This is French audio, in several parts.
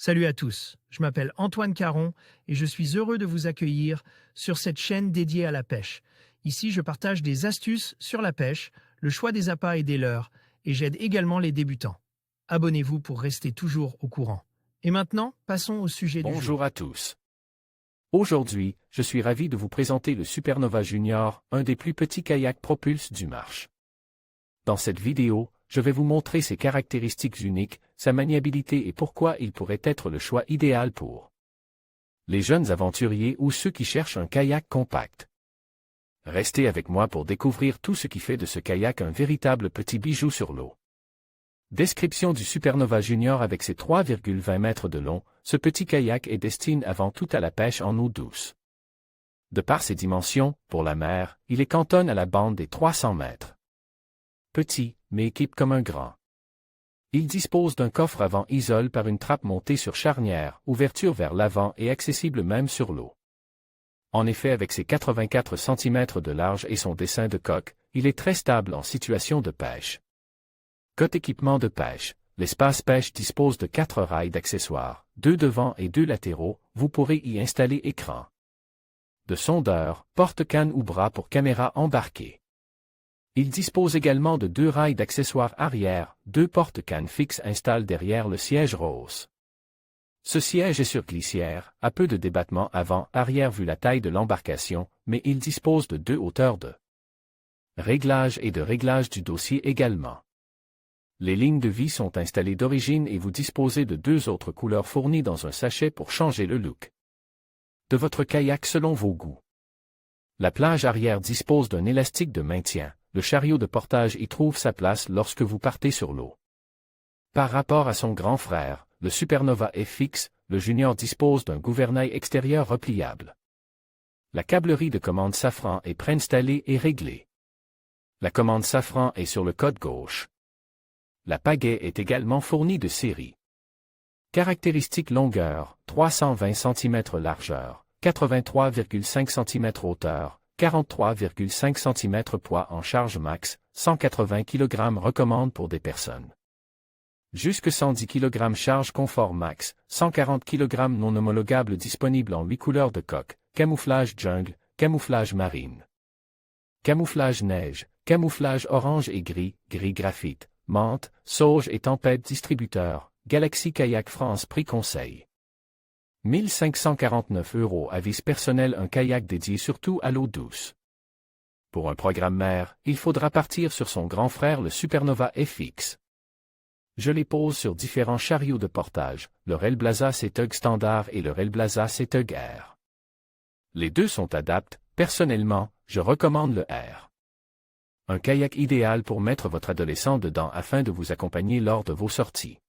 Salut à tous, je m'appelle Antoine Caron et je suis heureux de vous accueillir sur cette chaîne dédiée à la pêche. Ici, je partage des astuces sur la pêche, le choix des appâts et des leurres, et j'aide également les débutants. Abonnez-vous pour rester toujours au courant. Et maintenant, passons au sujet du jour. Bonjour à tous. Aujourd'hui, je suis ravi de vous présenter le Supernova Junior, un des plus petits kayaks propulse du marché. Dans cette vidéo, je vais vous montrer ses caractéristiques uniques, sa maniabilité et pourquoi il pourrait être le choix idéal pour les jeunes aventuriers ou ceux qui cherchent un kayak compact. Restez avec moi pour découvrir tout ce qui fait de ce kayak un véritable petit bijou sur l'eau. Description du Supernova Junior. Avec ses 3,20 mètres de long, ce petit kayak est destiné avant tout à la pêche en eau douce. De par ses dimensions, pour la mer, il est cantonné à la bande des 300 mètres. Petit, mais équipe comme un grand. Il dispose d'un coffre avant isole par une trappe montée sur charnière, ouverture vers l'avant et accessible même sur l'eau. En effet, avec ses 84 cm de large et son dessin de coque, il est très stable en situation de pêche. Côté équipement de pêche, l'espace pêche dispose de 4 rails d'accessoires, 2 devant et 2 latéraux, vous pourrez y installer écran de sondeur, porte-canne ou bras pour caméra embarquée. Il dispose également de 2 rails d'accessoires arrière, 2 porte-cannes fixes installent derrière le siège rose. Ce siège est sur glissière, à peu de débattement avant-arrière vu la taille de l'embarcation, mais il dispose de 2 hauteurs de réglage et de réglage du dossier également. Les lignes de vie sont installées d'origine et vous disposez de 2 autres couleurs fournies dans un sachet pour changer le look de votre kayak selon vos goûts. La plage arrière dispose d'un élastique de maintien. Le chariot de portage y trouve sa place lorsque vous partez sur l'eau. Par rapport à son grand frère, le Supernova FX, le Junior dispose d'un gouvernail extérieur repliable. La câblerie de commande Safran est préinstallée et réglée. La commande Safran est sur le côté gauche. La pagaie est également fournie de série. Caractéristiques longueur, 320 cm largeur, 83,5 cm hauteur, 43,5 cm poids en charge max, 180 kg recommande pour des personnes. Jusque 110 kg charge confort max, 140 kg non homologable disponible en 8 couleurs de coque, camouflage jungle, camouflage marine, camouflage neige, camouflage orange et gris, gris graphite, menthe, sauge et tempête distributeur, Galaxy Kayak France prix conseil. 1549 € avis personnel. Un kayak dédié surtout à l'eau douce. Pour un programme mer, il faudra partir sur son grand frère le Supernova FX. Je les pose sur différents chariots de portage, le Railblaza Setug standard et le Railblaza Setug R. Les deux sont adaptés, personnellement, je recommande le R. Un kayak idéal pour mettre votre adolescent dedans afin de vous accompagner lors de vos sorties.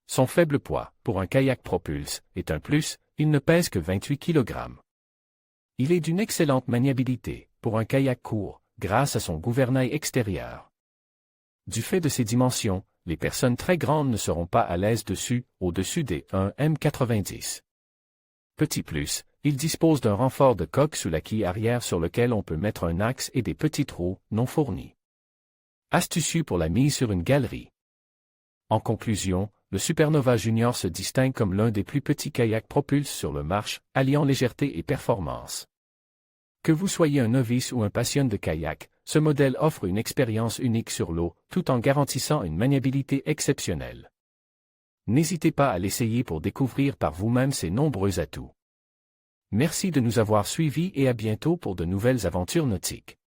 Son faible poids, pour un kayak propulse, est un plus, il ne pèse que 28 kg. Il est d'une excellente maniabilité, pour un kayak court, grâce à son gouvernail extérieur. Du fait de ses dimensions, les personnes très grandes ne seront pas à l'aise dessus, au-dessus des 1 m90. Petit plus, il dispose d'un renfort de coque sous la quille arrière sur lequel on peut mettre un axe et des petits trous, non fournis. Astucieux pour la mise sur une galerie. En conclusion, le Supernova Junior se distingue comme l'un des plus petits kayaks propulse sur le marché, alliant légèreté et performance. Que vous soyez un novice ou un passionné de kayak, ce modèle offre une expérience unique sur l'eau, tout en garantissant une maniabilité exceptionnelle. N'hésitez pas à l'essayer pour découvrir par vous-même ses nombreux atouts. Merci de nous avoir suivis et à bientôt pour de nouvelles aventures nautiques.